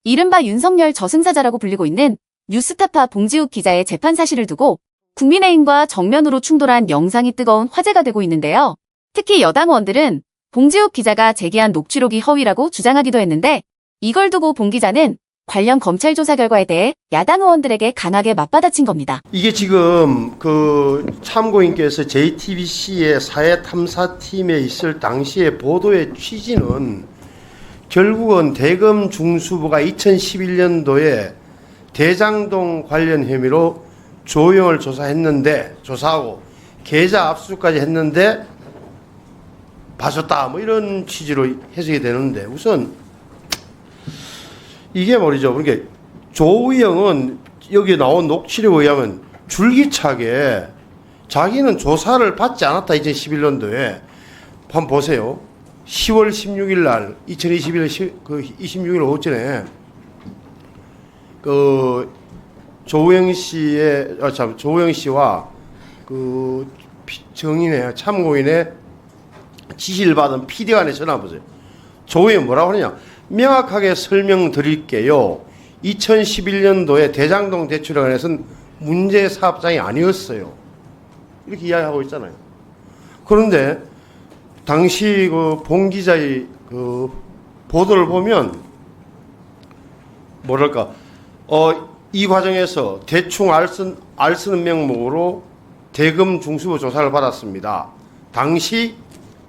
이른바 윤석열 저승사자라고 불리고 있는 뉴스타파 봉지욱 기자의 재판 사실을 두고 국민의힘과 정면으로 충돌한 영상이 뜨거운 화제가 되고 있는데요. 특히 여당 의원들은 봉지욱 기자가 제기한 녹취록이 허위라고 주장하기도 했는데 이걸 두고 봉 기자는 관련 검찰 조사 결과에 대해 야당 의원들에게 강하게 맞받아친 겁니다. 이게 지금 그 참고인께서 JTBC의 사회탐사팀에 있을 당시의 보도의 취지는 결국은 대검 중수부가 2011년도에 대장동 관련 혐의로 조영을 조사하고 계좌 압수까지 했는데 봐줬다 뭐 이런 취지로 해석이 되는데 우선 이게 말이죠. 그러니까 조의영은 여기 나온 녹취록에 의하면 줄기차게 자기는 조사를 받지 않았다 2011년도에 한번 보세요. 10월 16일 날 2021년 그 26일 오전에 그 조의영 씨와 그 정인의 참고인의 지시를 받은 PD관에 전화 보세요. 조의영 뭐라고 하느냐? 명확하게 설명드릴게요. 2011년도에 대장동 대출에 관해서는 문제 사업장이 아니었어요. 이렇게 이야기하고 있잖아요. 그런데 당시 그 봉 기자의 그 보도를 보면 뭐랄까 이 과정에서 대충 알쓰는 명목으로 대검 중수부 조사를 받았습니다. 당시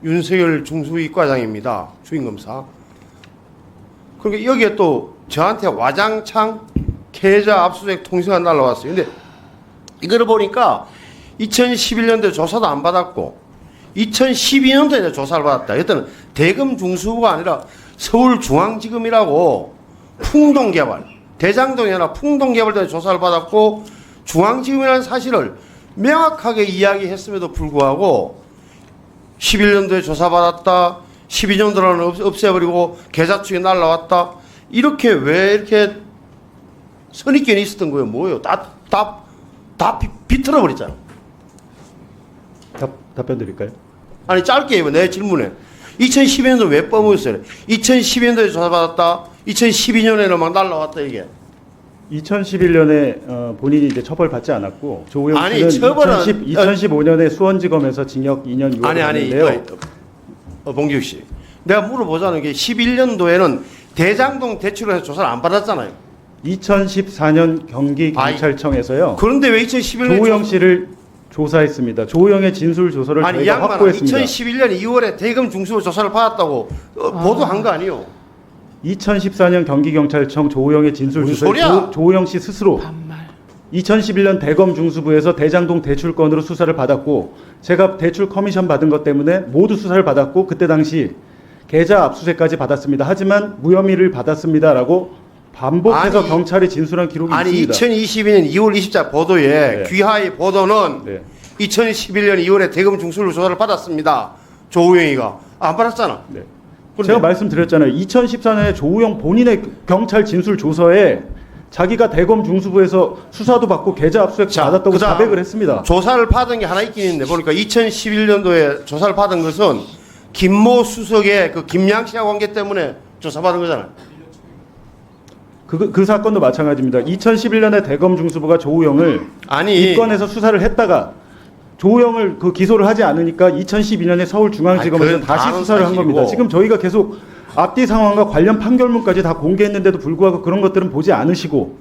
윤석열 중수부이과장입니다. 주임검사. 그러니까 여기에 또 저한테 와장창 계좌 압수수색 통지가 날라왔어요. 근데 이거를 보니까 2011년도에 조사도 안 받았고 2012년도에 조사를 받았다. 이때는 대검 중수부가 아니라 서울중앙지검이라고 풍동개발, 대장동이 아니라 풍동개발에 조사를 받았고 중앙지검이라는 사실을 명확하게 이야기했음에도 불구하고 11년도에 조사받았다. 12년도로는 없애버리고 계좌축이 날라왔다. 이렇게 왜 이렇게 선입견이 있었던 거예요? 뭐예요? 다 비틀어 버리잖아. 답변 드릴까요? 아니 짧게 해봐. 내 질문에 2012년도 왜 뻥었어요? 2012년도에 조사받았다. 2012년에는 막 날라왔다 이게. 2011년에 본인이 이제 처벌받지 않았고 조우영 아니, 씨는 처벌은 2015년에 수원지검에서 징역 2년 6개월 받았는데요. 봉기욱 씨, 내가 물어보자는 게 11년도에는 대장동 대출에서 조사를 안 받았잖아요. 2014년 경기경찰청에서요. 그런데 왜 2011년 조우영 씨를 조사했습니다. 조우영의 진술 조서를 아니 이 저희가 양반아 확보했습니다. 2011년 2월에 대검 중수부 조사를 받았다고 보도한 거 아니에요? 2014년 경기경찰청 조우영의 진술 무슨 조서에 소리야? 조우영 씨 스스로 2011년 대검 중수부에서 대장동 대출건으로 수사를 받았고 제가 대출 커미션 받은 것 때문에 모두 수사를 받았고 그때 당시 계좌 압수수색까지 받았습니다. 하지만 무혐의를 받았습니다라고 반복해서 아니, 경찰이 진술한 기록이 아니 있습니다. 2022년 2월 20일 보도에 네. 귀하의 보도는 네. 2011년 2월에 대검 중수부 조사를 받았습니다. 조우영이가 안 받았잖아. 네. 그런데 제가 말씀드렸잖아요. 2014년에 조우영 본인의 경찰 진술 조서에 자기가 대검 중수부에서 수사도 받고 계좌 압수수색 자, 받았다고 그다음 자백을 했습니다. 조사를 받은 게 하나 있긴 있는데 보니까 2011년도에 조사를 받은 것은 김모 수석의 그 김양 씨와 관계 때문에 조사받은 거잖아요. 그 사건도 마찬가지입니다. 2011년에 대검 중수부가 조우영을 아니 입건해서 수사를 했다가 조우영을 그 기소를 하지 않으니까 2012년에 서울중앙지검에서 아니, 그건 다시 다른 수사를 한 겁니다. 사실이고. 지금 저희가 계속 앞뒤 상황과 관련 판결문까지 다 공개했는데도 불구하고 그런 것들은 보지 않으시고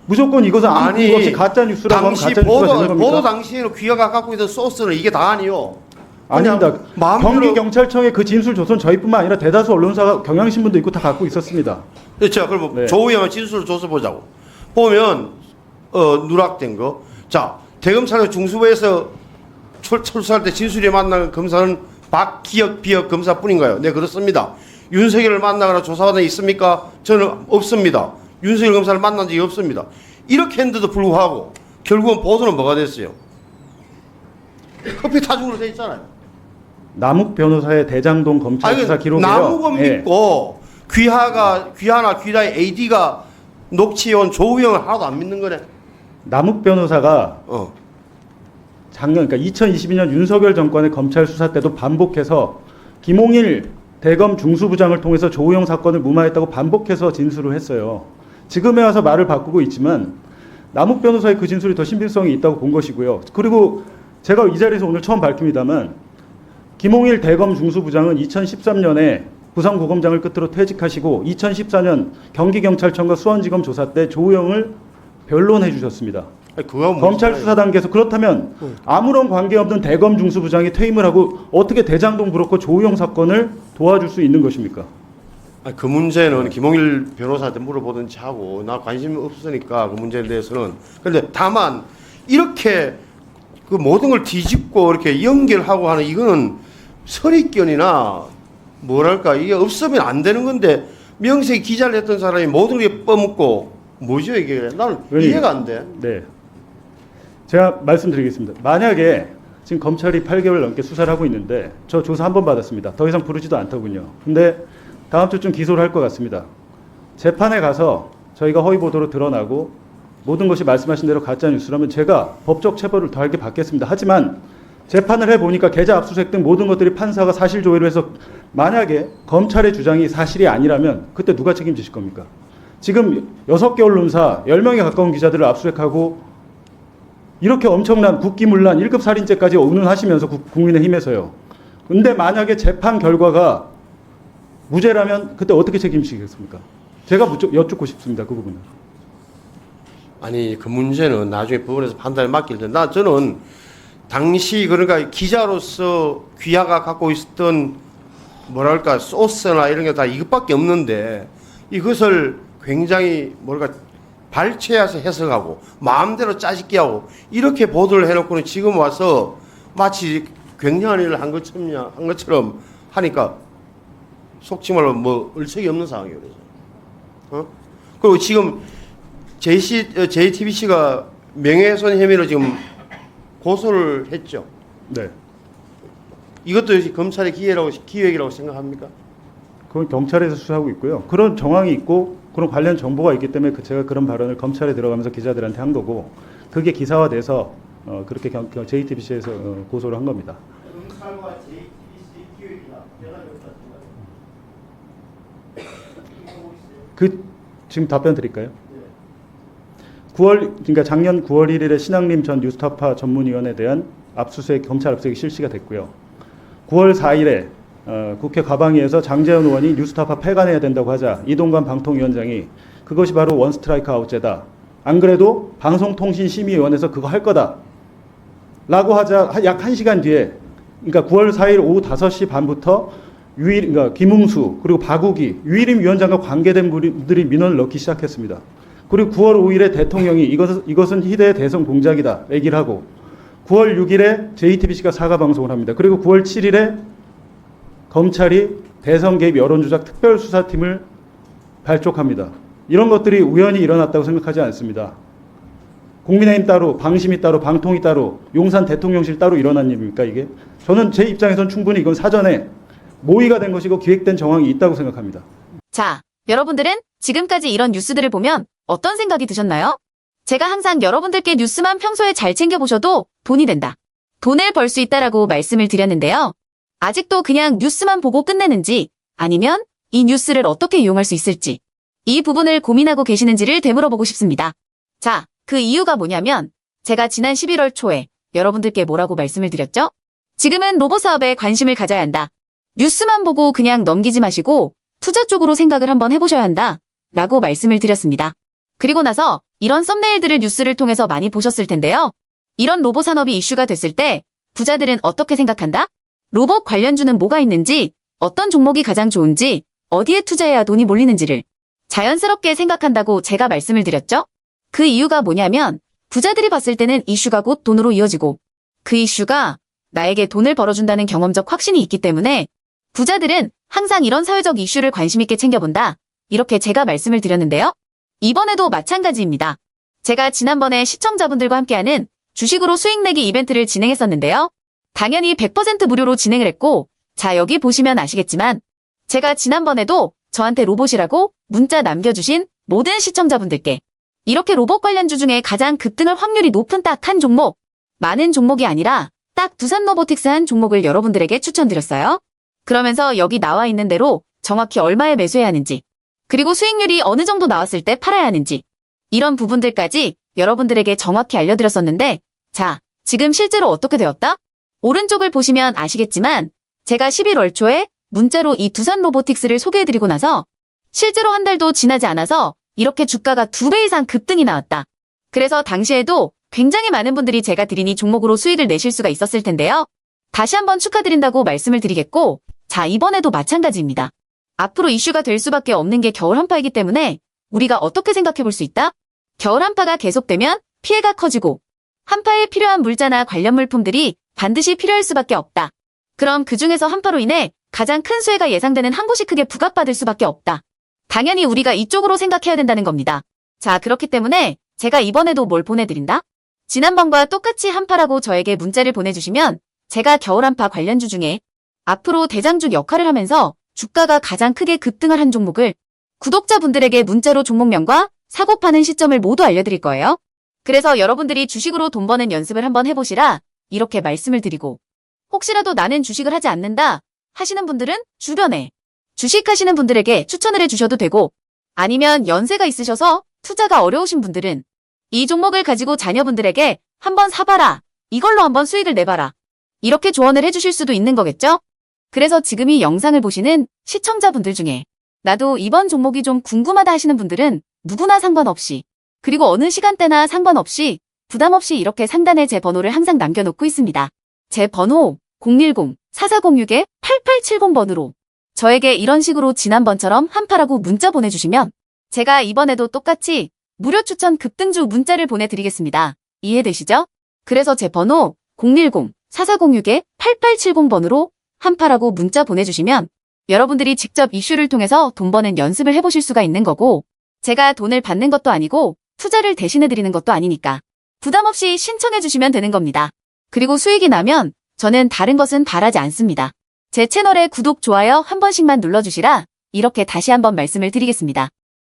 무조건 이것은 아무 근거 없이 가짜 뉴스라고 하면 당시 가짜 뉴스가 되는 겁니까? 보도 당시에는 귀하가 갖고 있던 소스는 이게 다 아니요. 아닙니다. 마음대로 경기경찰청의 그 진술 조서는 저희뿐만 아니라 대다수 언론사가 경향신문도 있고 다 갖고 있었습니다. 자, 그럼 네. 조우영의 진술을 줘서 보자고. 보면 누락된 거. 자, 대검찰의 중수부에서 출소할 때 진술이 만난 검사는 박기혁 비혁 검사뿐인가요? 네, 그렇습니다. 윤석열을 만나거나 조사받은 적 있습니까? 저는 없습니다. 윤석열 검사를 만난 적이 없습니다. 이렇게 했는데도 불구하고 결국은 보도는 뭐가 됐어요? 커피 타중으로 돼 있잖아요. 남욱 변호사의 대장동 검찰 수사 기록이요. 나무검 예. 믿고 귀하나 귀하의 AD가 녹취해온 조우영을 하나도 안 믿는 거네. 남욱 변호사가 어. 작년 그러니까 2022년 윤석열 정권의 검찰 수사 때도 반복해서 김홍일 대검 중수부장을 통해서 조우영 사건을 무마했다고 반복해서 진술을 했어요. 지금에 와서 말을 바꾸고 있지만 남욱 변호사의 그 진술이 더 신빙성이 있다고 본 것이고요. 그리고 제가 이 자리에서 오늘 처음 밝힙니다만 김홍일 대검 중수부장은 2013년에 부산고검장을 끝으로 퇴직하시고 2014년 경기경찰청과 수원지검 조사 때 조우영을 변론해 주셨습니다. 검찰 수사 단계에서. 그렇다면 아무런 관계없는 대검 중수부장이 퇴임을 하고 어떻게 대장동 브로커 조우영 사건을 도와줄 수 있는 것입니까? 그 문제는 김홍일 변호사한테 물어보든지 하고 나 관심이 없으니까 그 문제에 대해서는. 그런데 다만 이렇게 그 모든 걸 뒤집고 이렇게 연결하고 하는 이거는 선입견이나 뭐랄까 이게 없으면 안 되는 건데 명색이 기자를 했던 사람이 모든 게 써먹고 뭐죠 이게? 나는 이해가 안 돼. 네. 제가 말씀드리겠습니다. 만약에 지금 검찰이 8개월 넘게 수사를 하고 있는데 저 조사 한 번 받았습니다. 더 이상 부르지도 않더군요. 근데 다음 주쯤 기소를 할 것 같습니다. 재판에 가서 저희가 허위 보도로 드러나고 모든 것이 말씀하신 대로 가짜 뉴스라면 제가 법적 처벌을 더하게 받겠습니다. 하지만 재판을 해보니까 계좌 압수수색 등 모든 것들이 판사가 사실 조회를 해서 만약에 검찰의 주장이 사실이 아니라면 그때 누가 책임지실 겁니까? 지금 6개 언론사 10명에 가까운 기자들을 압수수색하고 이렇게 엄청난 국기문란 1급 살인죄까지 운운하시면서 국민의힘에서요. 근데 만약에 재판 결과가 무죄라면 그때 어떻게 책임지겠습니까? 제가 여쭙고 싶습니다. 그 부분은. 아니 그 문제는 나중에 법원에서 판단을 맡길 텐데 저는 당시 그러니까 기자로서 귀하가 갖고 있었던 뭐랄까 소스나 이런 게 다 이것밖에 없는데 이것을 굉장히 뭐랄까 발췌해서 해석하고 마음대로 짜집기 하고 이렇게 보도를 해놓고는 지금 와서 마치 굉장한 일을 한 것처럼 하니까 속지 말로 뭐 얼척이 없는 상황이에요. 그래서 그리고 지금 JTBC가 명예훼손 혐의로 지금 고소를 했죠. 네. 이것도 역시 검찰의 기획이라고 생각합니까? 그건 경찰에서 수사하고 있고요. 그런 정황이 있고 그런 관련 정보가 있기 때문에 제가 그런 발언을 검찰에 들어가면서 기자들한테 한 거고 그게 기사화돼서 그렇게 JTBC에서 고소를 한 겁니다. 검찰과 JTBC 기획이나 연합이 없다. 지금 답변 드릴까요? 9월 그러니까 작년 9월 1일에 신앙림 전 뉴스타파 전문위원에 대한 압수수색 검찰 압수수색이 실시가 됐고요. 9월 4일에 국회 과방위에서 장재현 의원이 뉴스타파 폐간해야 된다고 하자 이동관 방통위원장이 그것이 바로 원스트라이크 아웃제다. 안 그래도 방송통신심의위원회에서 그거 할 거다. 라고 하자 약 1시간 뒤에 그러니까 9월 4일 오후 5시 반부터 그러니까 김웅수 그리고 박우기 유일임 위원장과 관계된 분들이 민원을 넣기 시작했습니다. 그리고 9월 5일에 대통령이 이것은 희대의 대선 공작이다 얘기를 하고 9월 6일에 JTBC가 사과 방송을 합니다. 그리고 9월 7일에 검찰이 대선 개입 여론조작 특별수사팀을 발족합니다. 이런 것들이 우연히 일어났다고 생각하지 않습니다. 국민의힘 따로, 방심이 따로, 방통위 따로, 용산 대통령실 따로 일어난 일입니까 이게? 저는 제 입장에서는 충분히 이건 사전에 모의가 된 것이고 기획된 정황이 있다고 생각합니다. 자, 여러분들은 지금까지 이런 뉴스들을 보면 어떤 생각이 드셨나요? 제가 항상 여러분들께 뉴스만 평소에 잘 챙겨보셔도 돈이 된다. 돈을 벌 수 있다라고 말씀을 드렸는데요. 아직도 그냥 뉴스만 보고 끝내는지 아니면 이 뉴스를 어떻게 이용할 수 있을지 이 부분을 고민하고 계시는지를 되물어보고 싶습니다. 자, 그 이유가 뭐냐면 제가 지난 11월 초에 여러분들께 뭐라고 말씀을 드렸죠? 지금은 로봇 사업에 관심을 가져야 한다. 뉴스만 보고 그냥 넘기지 마시고 투자 쪽으로 생각을 한번 해보셔야 한다. 라고 말씀을 드렸습니다. 그리고 나서 이런 썸네일들을 뉴스를 통해서 많이 보셨을 텐데요. 이런 로봇 산업이 이슈가 됐을 때 부자들은 어떻게 생각한다? 로봇 관련주는 뭐가 있는지, 어떤 종목이 가장 좋은지, 어디에 투자해야 돈이 몰리는지를 자연스럽게 생각한다고 제가 말씀을 드렸죠. 그 이유가 뭐냐면 부자들이 봤을 때는 이슈가 곧 돈으로 이어지고 그 이슈가 나에게 돈을 벌어준다는 경험적 확신이 있기 때문에 부자들은 항상 이런 사회적 이슈를 관심 있게 챙겨본다. 이렇게 제가 말씀을 드렸는데요. 이번에도 마찬가지입니다. 제가 지난번에 시청자분들과 함께하는 주식으로 수익 내기 이벤트를 진행했었는데요. 당연히 100% 무료로 진행을 했고 자 여기 보시면 아시겠지만 제가 지난번에도 저한테 로봇이라고 문자 남겨주신 모든 시청자분들께 이렇게 로봇 관련주 중에 가장 급등할 확률이 높은 딱 한 종목, 많은 종목이 아니라 딱 두산 로보틱스 한 종목을 여러분들에게 추천드렸어요. 그러면서 여기 나와 있는 대로 정확히 얼마에 매수해야 하는지, 그리고 수익률이 어느 정도 나왔을 때 팔아야 하는지, 이런 부분들까지 여러분들에게 정확히 알려드렸었는데, 자, 지금 실제로 어떻게 되었다? 오른쪽을 보시면 아시겠지만 제가 11월 초에 문자로 이 두산 로보틱스를 소개해드리고 나서 실제로 한 달도 지나지 않아서 이렇게 주가가 2배 이상 급등이 나왔다. 그래서 당시에도 굉장히 많은 분들이 제가 드린 이 종목으로 수익을 내실 수가 있었을 텐데요. 다시 한번 축하드린다고 말씀을 드리겠고, 자, 이번에도 마찬가지입니다. 앞으로 이슈가 될 수밖에 없는 게 겨울 한파이기 때문에 우리가 어떻게 생각해 볼 수 있다? 겨울 한파가 계속되면 피해가 커지고 한파에 필요한 물자나 관련 물품들이 반드시 필요할 수밖에 없다. 그럼 그 중에서 한파로 인해 가장 큰 수혜가 예상되는 한 곳이 크게 부각받을 수밖에 없다. 당연히 우리가 이쪽으로 생각해야 된다는 겁니다. 자, 그렇기 때문에 제가 이번에도 뭘 보내드린다? 지난번과 똑같이 한파라고 저에게 문자를 보내주시면 제가 겨울 한파 관련주 중에 앞으로 대장주 역할을 하면서 주가가 가장 크게 급등을 한 종목을 구독자분들에게 문자로 종목명과 사고 파는 시점을 모두 알려드릴 거예요. 그래서 여러분들이 주식으로 돈 버는 연습을 한번 해보시라 이렇게 말씀을 드리고, 혹시라도 나는 주식을 하지 않는다 하시는 분들은 주변에 주식하시는 분들에게 추천을 해주셔도 되고, 아니면 연세가 있으셔서 투자가 어려우신 분들은 이 종목을 가지고 자녀분들에게 한번 사봐라, 이걸로 한번 수익을 내봐라, 이렇게 조언을 해주실 수도 있는 거겠죠? 그래서 지금 이 영상을 보시는 시청자분들 중에 나도 이번 종목이 좀 궁금하다 하시는 분들은 누구나 상관없이, 그리고 어느 시간대나 상관없이 부담 없이 이렇게 상단에 제 번호를 항상 남겨놓고 있습니다. 제 번호 010-4406-8870번으로 저에게 이런 식으로 지난번처럼 한파라고 문자 보내주시면 제가 이번에도 똑같이 무료 추천 급등주 문자를 보내드리겠습니다. 이해되시죠? 그래서 제 번호 010-4406-8870번으로 한파라고 문자 보내주시면 여러분들이 직접 이슈를 통해서 돈 버는 연습을 해보실 수가 있는 거고, 제가 돈을 받는 것도 아니고 투자를 대신해드리는 것도 아니니까 부담 없이 신청해주시면 되는 겁니다. 그리고 수익이 나면 저는 다른 것은 바라지 않습니다. 제 채널에 구독, 좋아요 한 번씩만 눌러주시라 이렇게 다시 한번 말씀을 드리겠습니다.